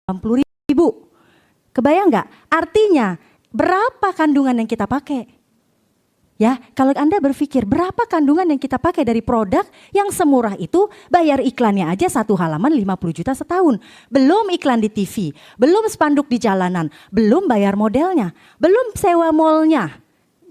80.000. Kebayang nggak? Artinya berapa kandungan yang kita pakai? Ya, kalau Anda berpikir berapa kandungan yang kita pakai dari produk yang semurah itu, bayar iklannya aja satu halaman 50 juta setahun. Belum iklan di TV, belum spanduk di jalanan, belum bayar modelnya, belum sewa mallnya.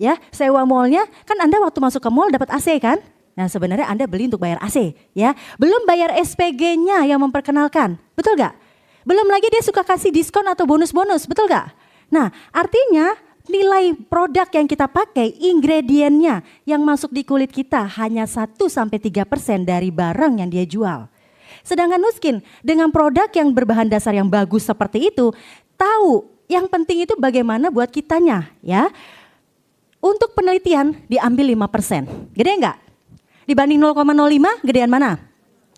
Ya, sewa mallnya kan Anda waktu masuk ke mall dapat AC kan? Nah sebenarnya Anda beli untuk bayar AC ya. Belum bayar SPG-nya yang memperkenalkan, betul gak? Belum lagi dia suka kasih diskon atau bonus-bonus, betul gak? Nah artinya nilai produk yang kita pakai, ingredientnya yang masuk di kulit kita hanya 1-3% dari barang yang dia jual. Sedangkan Nuskin dengan produk yang berbahan dasar yang bagus seperti itu, tahu yang penting itu bagaimana buat kitanya ya. Untuk penelitian diambil 5%, gede enggak? Dibanding 0,05 gedean mana?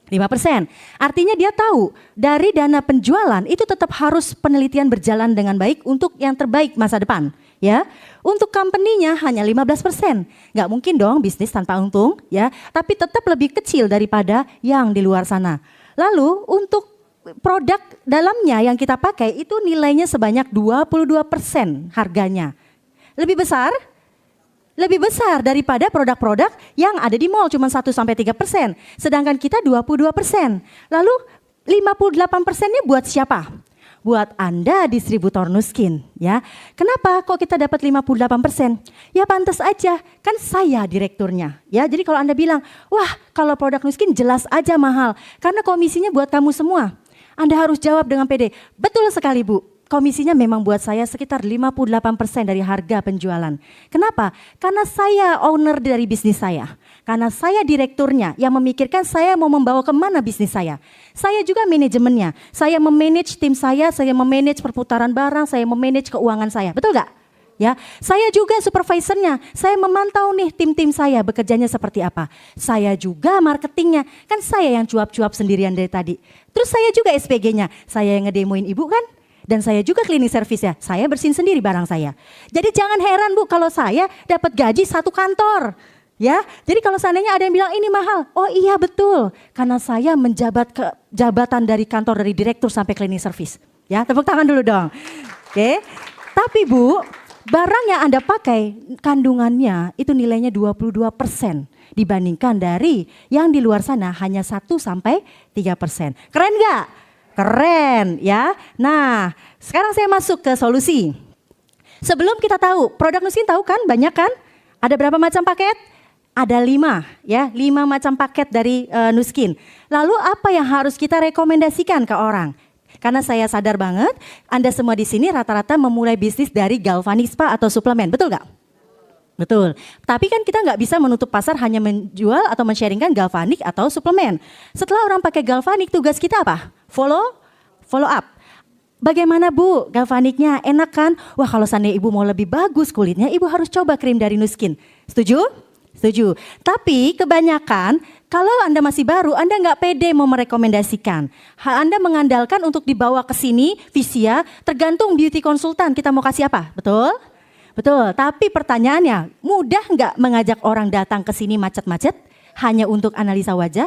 5%. Artinya dia tahu dari dana penjualan itu tetap harus penelitian berjalan dengan baik untuk yang terbaik masa depan. Ya, untuk company-nya hanya 15%. Nggak mungkin dong bisnis tanpa untung, ya. Tapi tetap lebih kecil daripada yang di luar sana. Lalu untuk produk dalamnya yang kita pakai itu nilainya sebanyak 22% harganya. Lebih besar daripada produk-produk yang ada di mall cuma 1-3%. Sedangkan kita 22%. Lalu 58%-nya buat siapa? Buat Anda distributor Nuskin ya. Kenapa kok kita dapat 58%? Ya pantas aja, kan saya direkturnya ya. Jadi kalau Anda bilang, wah kalau produk Nuskin jelas aja mahal karena komisinya buat kamu semua. Anda harus jawab dengan pede, betul sekali Bu. Komisinya memang buat saya sekitar 58% dari harga penjualan. Kenapa? Karena saya owner dari bisnis saya. Karena saya direkturnya yang memikirkan saya mau membawa kemana bisnis saya. Saya juga manajemennya. Saya memanage tim saya memanage perputaran barang, saya memanage keuangan saya. Betul gak? Ya, saya juga supervisornya. Saya memantau nih tim-tim saya bekerjanya seperti apa. Saya juga marketingnya. Kan saya yang cuap-cuap sendirian dari tadi. Terus saya juga SPG-nya. Saya yang ngedemoin ibu kan? Dan saya juga cleaning service ya, saya bersihin sendiri barang saya. Jadi jangan heran Bu kalau saya dapat gaji satu kantor. Ya, jadi kalau seandainya ada yang bilang ini mahal, oh iya betul. Karena saya menjabat ke jabatan dari kantor dari direktur sampai cleaning service. Ya, tepuk tangan dulu dong. Oke, tapi Bu, barang yang Anda pakai kandungannya itu nilainya 22% dibandingkan dari yang di luar sana hanya 1-3%. Keren gak? Keren ya. Nah sekarang saya masuk ke solusi. Sebelum kita tahu, produk Nuskin tahu kan banyak kan? Ada berapa macam paket? Ada 5 ya, 5 macam paket dari Nuskin. Lalu apa yang harus kita rekomendasikan ke orang? Karena saya sadar banget Anda semua di sini rata-rata memulai bisnis dari galvanik spa atau suplemen, betul gak? Betul, tapi kan kita nggak bisa menutup pasar hanya menjual atau men-sharingkan galvanik atau suplemen. Setelah orang pakai galvanik, tugas kita apa? Follow up. Bagaimana Bu galvaniknya, enak kan? Wah kalau seandainya Ibu mau lebih bagus kulitnya, Ibu harus coba krim dari Nuskin. Setuju? Setuju. Tapi kebanyakan kalau Anda masih baru, Anda nggak pede mau merekomendasikan. Anda mengandalkan untuk dibawa ke sini, Visia, tergantung beauty konsultan kita mau kasih apa, betul? Betul, tapi pertanyaannya, mudah nggak mengajak orang datang ke sini macet-macet hanya untuk analisa wajah?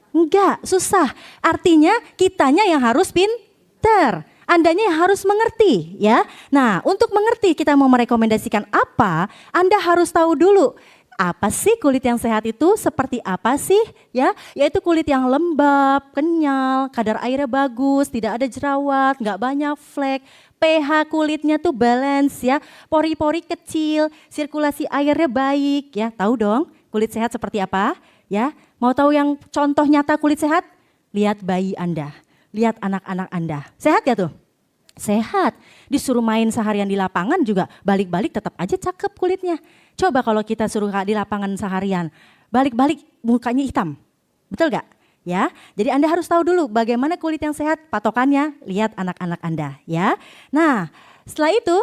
Enggak, susah. Artinya kitanya yang harus pinter, Andanya yang harus mengerti ya. Nah, untuk mengerti kita mau merekomendasikan apa, Anda harus tahu dulu. Apa sih kulit yang sehat itu? Seperti apa sih? Ya, yaitu kulit yang lembab, kenyal, kadar airnya bagus, tidak ada jerawat, nggak banyak flek. pH kulitnya tuh balance ya, pori-pori kecil, sirkulasi airnya baik ya. Tahu dong kulit sehat seperti apa ya? Mau tahu yang contoh nyata kulit sehat? Lihat bayi Anda, lihat anak-anak Anda. Sehat ya tuh? Sehat. Disuruh main seharian di lapangan juga balik-balik tetap aja cakep kulitnya. Coba kalau kita suruh di lapangan seharian, balik-balik mukanya hitam. Betul gak? Ya, jadi Anda harus tahu dulu bagaimana kulit yang sehat, patokannya lihat anak-anak Anda ya. Nah setelah itu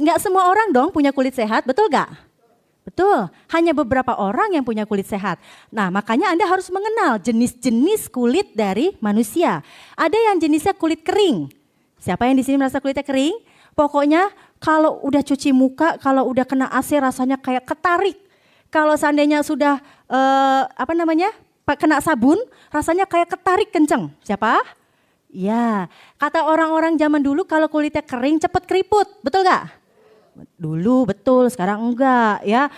nggak semua orang dong punya kulit sehat, betul gak? Betul, hanya beberapa orang yang punya kulit sehat. Nah makanya Anda harus mengenal jenis-jenis kulit dari manusia. Ada yang jenisnya kulit kering. Siapa yang di sini merasa kulitnya kering? Pokoknya kalau udah cuci muka, kalau udah kena AC rasanya kayak ketarik. Kalau seandainya sudah kena sabun, rasanya kayak ketarik kenceng. Siapa? Ya, kata orang-orang zaman dulu kalau kulitnya kering cepet keriput, betul gak? Dulu betul, sekarang enggak ya.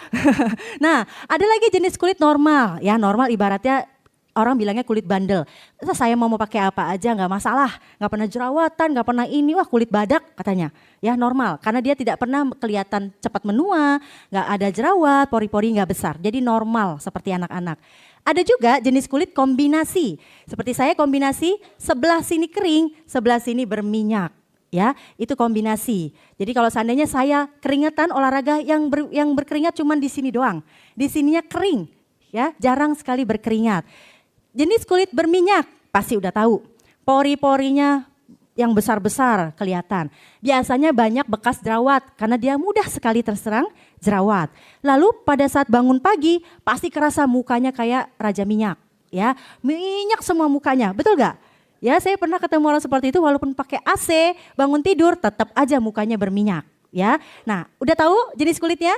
Nah, ada lagi jenis kulit normal. Ya, normal ibaratnya orang bilangnya kulit bandel. Saya mau pakai apa aja nggak masalah, nggak pernah jerawatan, nggak pernah ini, wah kulit badak katanya. Ya normal, karena dia tidak pernah kelihatan cepat menua, nggak ada jerawat, pori-pori nggak besar. Jadi normal seperti anak-anak. Ada juga jenis kulit kombinasi. Seperti saya kombinasi, sebelah sini kering, sebelah sini berminyak. Ya, itu kombinasi. Jadi kalau seandainya saya keringetan olahraga yang berkeringat cuma di sini doang. Di sininya kering, ya, jarang sekali berkeringat. Jenis kulit berminyak, pasti udah tahu. Pori-porinya yang besar-besar kelihatan. Biasanya banyak bekas jerawat karena dia mudah sekali terserang jerawat. Lalu pada saat bangun pagi pasti kerasa mukanya kayak raja minyak, ya. Minyak semua mukanya, betul gak? Ya, saya pernah ketemu orang seperti itu walaupun pakai AC, bangun tidur tetap aja mukanya berminyak, ya. Nah, udah tahu jenis kulitnya?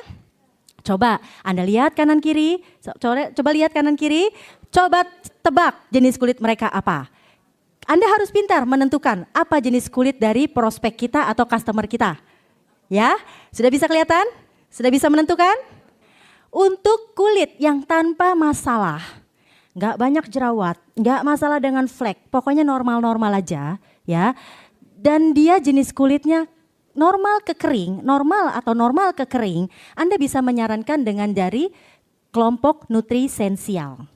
Coba Anda lihat kanan kiri, coba lihat kanan kiri, coba tebak jenis kulit mereka apa. Anda harus pintar menentukan apa jenis kulit dari prospek kita atau customer kita. Ya, sudah bisa kelihatan? Sudah bisa menentukan? Untuk kulit yang tanpa masalah, nggak banyak jerawat, nggak masalah dengan flek, pokoknya normal-normal aja ya. Dan dia jenis kulitnya normal ke kering, normal atau normal ke kering, Anda bisa menyarankan dengan dari kelompok nutrisensial.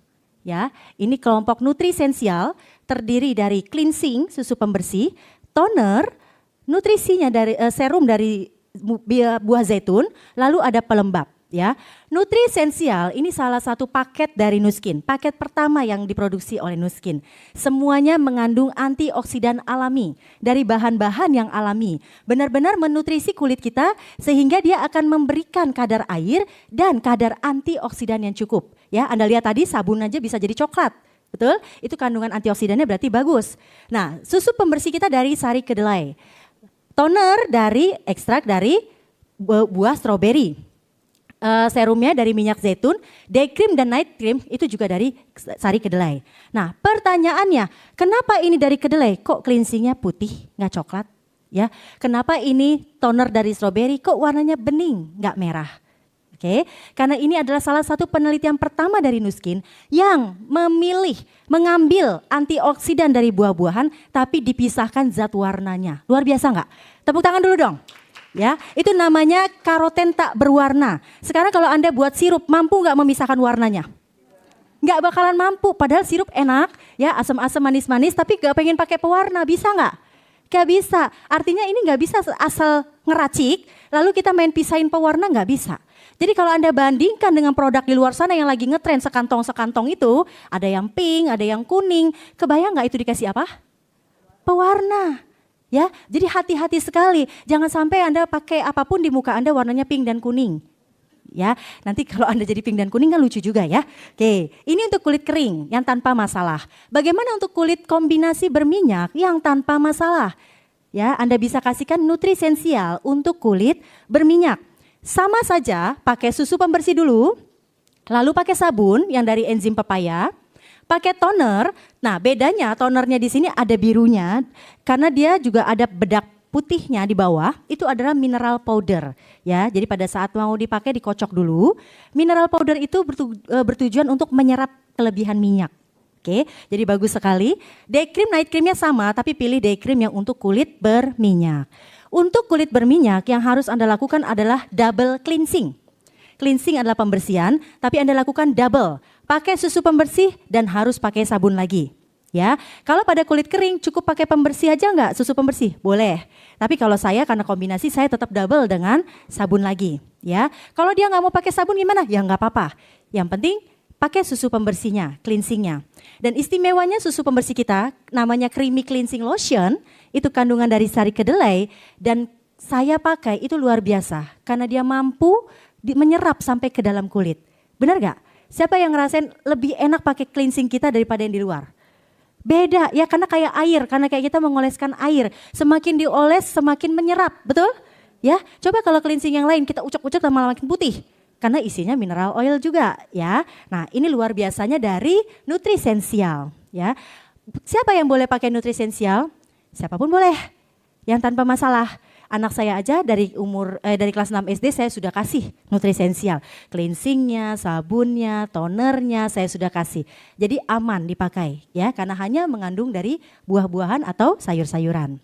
Ya, ini kelompok nutrisensial terdiri dari cleansing, susu pembersih, toner, nutrisinya dari serum dari buah zaitun, lalu ada pelembab. Ya, nutrisensial ini salah satu paket dari Nuskin, paket pertama yang diproduksi oleh Nuskin. Semuanya mengandung antioksidan alami dari bahan-bahan yang alami, benar-benar menutrisi kulit kita sehingga dia akan memberikan kadar air dan kadar antioksidan yang cukup. Ya, Anda lihat tadi sabun aja bisa jadi coklat, betul? Itu kandungan antioksidannya berarti bagus. Nah, susu pembersih kita dari sari kedelai, toner dari ekstrak dari buah stroberi. Serumnya dari minyak zaitun, day cream dan night cream itu juga dari sari kedelai. Nah, pertanyaannya, kenapa ini dari kedelai? Kok cleansingnya putih, nggak coklat? Ya, kenapa ini toner dari stroberi? Kok warnanya bening, nggak merah? Oke, karena ini adalah salah satu penelitian pertama dari Nuskin yang mengambil antioksidan dari buah-buahan, tapi dipisahkan zat warnanya. Luar biasa nggak? Tepuk tangan dulu dong. Ya, itu namanya karoten tak berwarna. Sekarang kalau Anda buat sirup, mampu nggak memisahkan warnanya? Nggak bakalan mampu, padahal sirup enak, ya asam-asam manis-manis, tapi nggak pengen pakai pewarna, bisa nggak? Nggak bisa, artinya ini nggak bisa asal ngeracik, lalu kita main pisahin pewarna nggak bisa. Jadi kalau Anda bandingkan dengan produk di luar sana yang lagi ngetren sekantong-sekantong itu, ada yang pink, ada yang kuning, kebayang nggak itu dikasih apa? Pewarna. Ya, jadi hati-hati sekali, jangan sampai Anda pakai apapun di muka Anda warnanya pink dan kuning. Ya, nanti kalau Anda jadi pink dan kuning kan lucu juga ya. Oke, ini untuk kulit kering yang tanpa masalah. Bagaimana untuk kulit kombinasi berminyak yang tanpa masalah? Ya, Anda bisa kasihkan nutrisensial untuk kulit berminyak. Sama saja, pakai susu pembersih dulu, lalu pakai sabun yang dari enzim pepaya. Pakai toner, nah bedanya tonernya di sini ada birunya karena dia juga ada bedak putihnya di bawah, itu adalah mineral powder ya. Jadi pada saat mau dipakai dikocok dulu. Mineral powder itu bertujuan untuk menyerap kelebihan minyak. Oke, jadi bagus sekali. Day cream, night creamnya sama, tapi pilih day cream yang untuk kulit berminyak. Untuk kulit berminyak yang harus Anda lakukan adalah double cleansing. Cleansing adalah pembersihan, tapi Anda lakukan double. Pakai susu pembersih dan harus pakai sabun lagi. Ya, kalau pada kulit kering cukup pakai pembersih aja nggak? Susu pembersih boleh. Tapi kalau saya karena kombinasi saya tetap double dengan sabun lagi. Ya, kalau dia nggak mau pakai sabun gimana? Ya nggak apa-apa. Yang penting pakai susu pembersihnya, cleansingnya. Dan istimewanya susu pembersih kita namanya creamy cleansing lotion. Itu kandungan dari sari kedelai dan saya pakai itu luar biasa karena dia mampu menyerap sampai ke dalam kulit. Benar gak? Siapa yang ngerasain lebih enak pakai cleansing kita daripada yang di luar? Beda ya, karena kayak air, karena kayak kita mengoleskan air. Semakin dioles semakin menyerap, betul? Ya, coba kalau cleansing yang lain kita ucap-ucap lama-lama makin putih. Karena isinya mineral oil juga ya. Nah ini luar biasanya dari nutrisensial ya. Siapa yang boleh pakai nutrisensial? Siapapun boleh, yang tanpa masalah. Anak saya aja dari kelas 6 SD saya sudah kasih nutrisensial. Cleansingnya, sabunnya, tonernya saya sudah kasih. Jadi aman dipakai ya, karena hanya mengandung dari buah-buahan atau sayur-sayuran.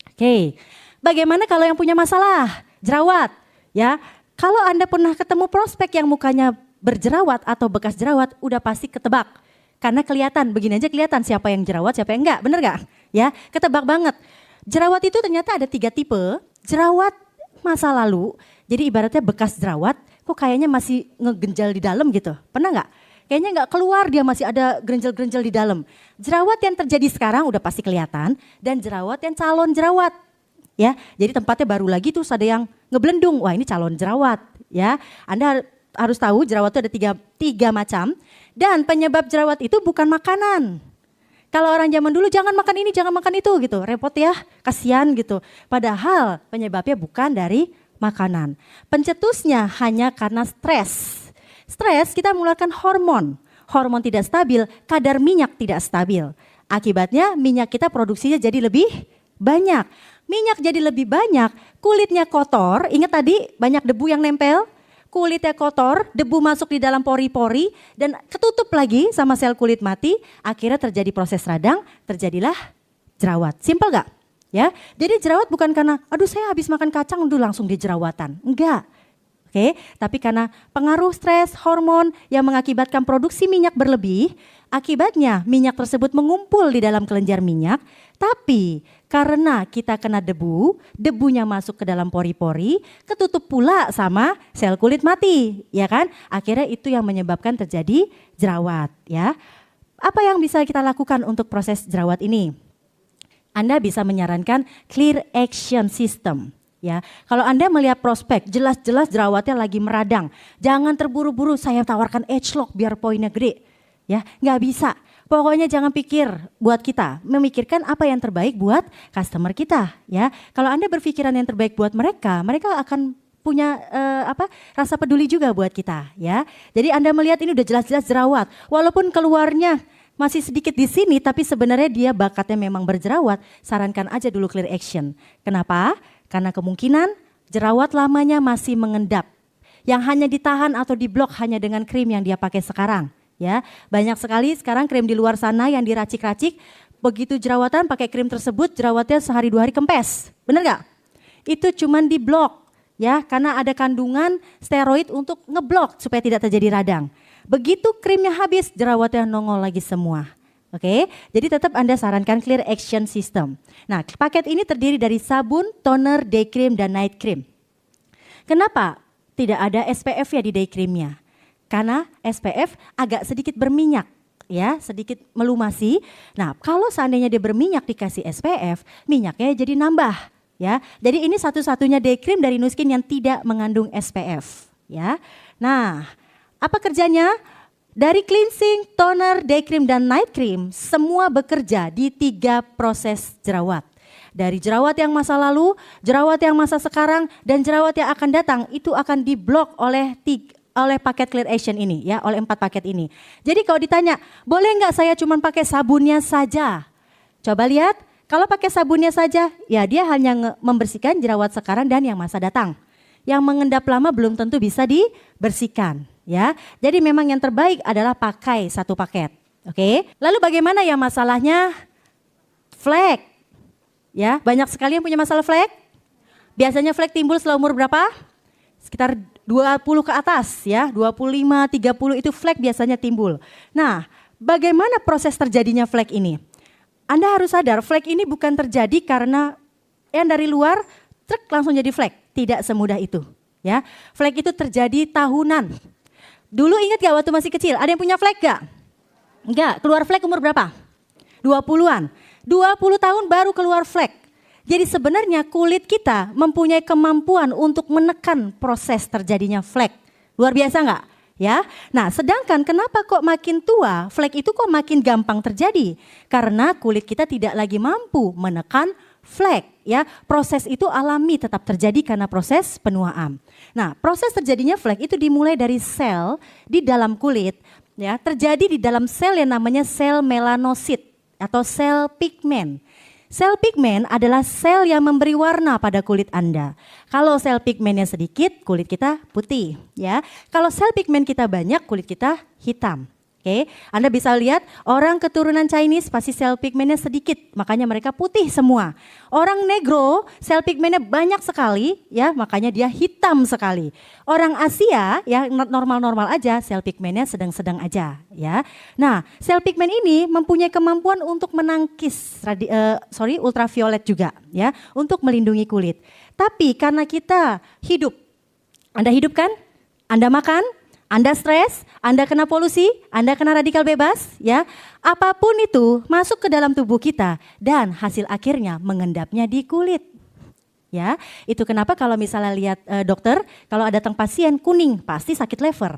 Oke, bagaimana kalau yang punya masalah? Jerawat ya. Kalau Anda pernah ketemu prospek yang mukanya berjerawat atau bekas jerawat, udah pasti ketebak. Karena kelihatan, begini aja kelihatan siapa yang jerawat, siapa yang enggak, bener gak? Ya, ketebak banget. Jerawat itu ternyata ada 3 tipe. Jerawat masa lalu, jadi ibaratnya bekas jerawat, kok kayaknya masih ngegenjal di dalam gitu. Pernah nggak? Kayaknya nggak keluar, dia masih ada gerenjel-gerenjel di dalam. Jerawat yang terjadi sekarang udah pasti kelihatan, dan jerawat yang calon jerawat. Ya, jadi tempatnya baru lagi tuh ada yang ngeblendung, wah ini calon jerawat. Ya, Anda harus tahu jerawat itu ada tiga macam, dan penyebab jerawat itu bukan makanan. Kalau orang zaman dulu jangan makan ini, jangan makan itu gitu, repot ya, kasihan gitu. Padahal penyebabnya bukan dari makanan. Pencetusnya hanya karena stres. Stres kita mengeluarkan hormon. Hormon tidak stabil, kadar minyak tidak stabil. Akibatnya minyak kita produksinya jadi lebih banyak. Minyak jadi lebih banyak, kulitnya kotor, ingat tadi banyak debu yang nempel? Kulitnya kotor, debu masuk di dalam pori-pori dan ketutup lagi sama sel kulit mati, akhirnya terjadi proses radang, terjadilah jerawat. Simpel gak? Ya, jadi jerawat bukan karena, aduh saya habis makan kacang udah langsung di jerawatan. Enggak. Oke, tapi karena pengaruh stres, hormon yang mengakibatkan produksi minyak berlebih, akibatnya minyak tersebut mengumpul di dalam kelenjar minyak, tapi karena kita kena debu, debunya masuk ke dalam pori-pori, ketutup pula sama sel kulit mati, ya kan? Akhirnya itu yang menyebabkan terjadi jerawat, ya. Apa yang bisa kita lakukan untuk proses jerawat ini? Anda bisa menyarankan clear action system. Ya, kalau Anda melihat prospek, jelas-jelas jerawatnya lagi meradang, jangan terburu-buru saya tawarkan Agelock biar poinnya gede. Ya, nggak bisa. Pokoknya jangan pikir buat kita, memikirkan apa yang terbaik buat customer kita. Ya, kalau Anda berpikiran yang terbaik buat mereka, mereka akan punya rasa peduli juga buat kita. Ya, jadi Anda melihat ini udah jelas-jelas jerawat, walaupun keluarnya masih sedikit di sini, tapi sebenarnya dia bakatnya memang berjerawat. Sarankan aja dulu clear action. Kenapa? Karena kemungkinan jerawat lamanya masih mengendap, yang hanya ditahan atau diblok hanya dengan krim yang dia pakai sekarang. Ya, banyak sekali sekarang krim di luar sana yang diracik-racik, begitu jerawatan pakai krim tersebut jerawatnya sehari 2 hari kempes, bener gak? Itu cuman diblok, ya, karena ada kandungan steroid untuk ngeblok supaya tidak terjadi radang. Begitu krimnya habis, jerawatnya nongol lagi semua. Oke, jadi tetap Anda sarankan clear action system. Nah, paket ini terdiri dari sabun, toner, day cream, dan night cream. Kenapa tidak ada SPF ya di day creamnya? Karena SPF agak sedikit berminyak, ya, sedikit melumasi. Nah, kalau seandainya dia berminyak dikasih SPF, minyaknya jadi nambah, ya. Jadi ini satu-satunya day cream dari Nuskin yang tidak mengandung SPF, ya. Nah, apa kerjanya? Dari cleansing, toner, day cream, dan night cream, semua bekerja di 3 proses jerawat. Dari jerawat yang masa lalu, jerawat yang masa sekarang, dan jerawat yang akan datang, itu akan diblok oleh paket clear action ini, ya, oleh 4 paket ini. Jadi kalau ditanya, boleh nggak saya cuma pakai sabunnya saja? Coba lihat, kalau pakai sabunnya saja, ya dia hanya membersihkan jerawat sekarang dan yang masa datang. Yang mengendap lama belum tentu bisa dibersihkan. Ya, jadi memang yang terbaik adalah pakai 1 paket. Oke, lalu bagaimana ya masalahnya flek? Ya, banyak sekali yang punya masalah flek. Biasanya flek timbul setelah umur berapa? Sekitar 20 ke atas ya, 25, 30 itu flek biasanya timbul. Nah, bagaimana proses terjadinya flek ini? Anda harus sadar flek ini bukan terjadi karena yang dari luar truk langsung jadi flek. Tidak semudah itu. Ya, flek itu terjadi tahunan. Dulu ingat gak waktu masih kecil, ada yang punya flek gak? Enggak, keluar flek umur berapa? 20-an. 20 tahun baru keluar flek. Jadi sebenarnya kulit kita mempunyai kemampuan untuk menekan proses terjadinya flek. Luar biasa gak? Ya, nah sedangkan kenapa kok makin tua flek itu kok makin gampang terjadi? Karena kulit kita tidak lagi mampu menekan flek, ya. Proses itu alami tetap terjadi karena proses penuaan. Nah, proses terjadinya flek itu dimulai dari sel di dalam kulit, ya. Terjadi di dalam sel yang namanya sel melanosit. atau sel pigmen. Sel pigmen adalah sel yang memberi warna pada kulit Anda. Kalau sel pigmennya sedikit, kulit kita putih, ya. Kalau sel pigmen kita banyak, kulit kita hitam. Oke, Anda bisa lihat orang keturunan Chinese pasti sel pigmennya sedikit, makanya mereka putih semua. Orang negro sel pigmennya banyak sekali, ya, makanya dia hitam sekali. Orang Asia ya normal-normal aja, sel pigmennya sedang-sedang aja, ya. Nah, sel pigmen ini mempunyai kemampuan untuk menangkis ultraviolet juga, ya, untuk melindungi kulit. Tapi karena kita hidup, Anda hidup kan? Anda makan? Anda stres, Anda kena polusi, Anda kena radikal bebas, ya. Apapun itu masuk ke dalam tubuh kita dan hasil akhirnya mengendapnya di kulit. Ya, itu kenapa kalau misalnya lihat dokter, kalau ada datang pasien kuning pasti sakit lever.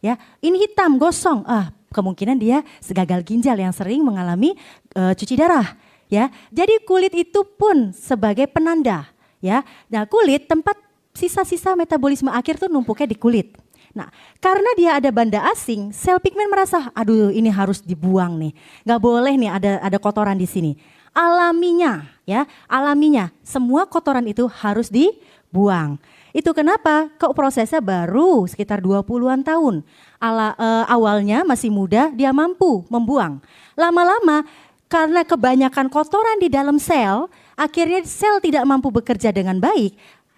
Ya, ini hitam gosong, kemungkinan dia gagal ginjal yang sering mengalami cuci darah, ya. Jadi kulit itu pun sebagai penanda, ya. Nah, kulit tempat sisa-sisa metabolisme akhir tuh numpuknya di kulit. Nah, karena dia ada banda asing, sel pigmen merasa, aduh ini harus dibuang nih, nggak boleh nih ada kotoran di sini. Alaminya, ya, alaminya semua kotoran itu harus dibuang. Itu kenapa kok prosesnya baru sekitar 20-an tahun. Awalnya masih muda dia mampu membuang. Lama-lama karena kebanyakan kotoran di dalam sel, akhirnya sel tidak mampu bekerja dengan baik.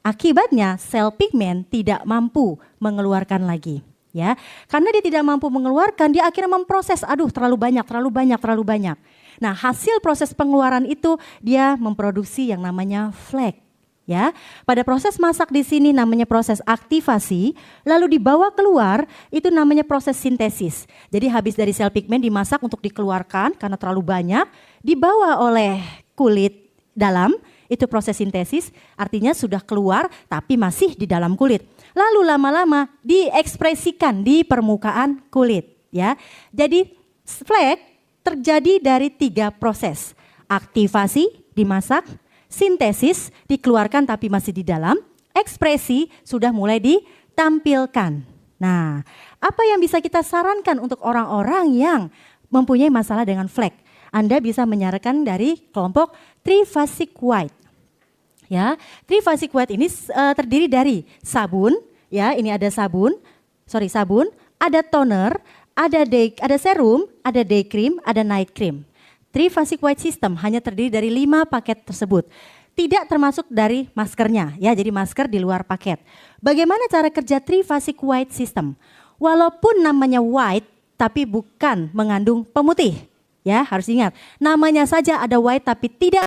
Akibatnya sel pigmen tidak mampu mengeluarkan lagi, ya. Karena dia tidak mampu mengeluarkan, dia akhirnya memproses, aduh terlalu banyak. Nah, hasil proses pengeluaran itu dia memproduksi yang namanya flek, ya. Pada proses masak di sini namanya proses aktivasi, lalu dibawa keluar itu namanya proses sintesis. Jadi habis dari sel pigmen dimasak untuk dikeluarkan karena terlalu banyak, dibawa oleh kulit dalam. Itu proses sintesis, artinya sudah keluar tapi masih di dalam kulit. Lalu lama-lama diekspresikan di permukaan kulit, ya. Jadi flek terjadi dari 3 proses. Aktivasi dimasak, sintesis dikeluarkan tapi masih di dalam, ekspresi sudah mulai ditampilkan. Nah, apa yang bisa kita sarankan untuk orang-orang yang mempunyai masalah dengan flek? Anda bisa menyarankan dari kelompok Triphasic White. Ya, Triphasic White ini terdiri dari sabun, ya, ini ada sabun, ada toner, ada serum, ada day cream, ada night cream. Triphasic White System hanya terdiri dari 5 paket tersebut. Tidak termasuk dari maskernya, ya, jadi masker di luar paket. Bagaimana cara kerja Triphasic White System? Walaupun namanya white, tapi bukan mengandung pemutih. Ya, harus ingat, namanya saja ada white tapi tidak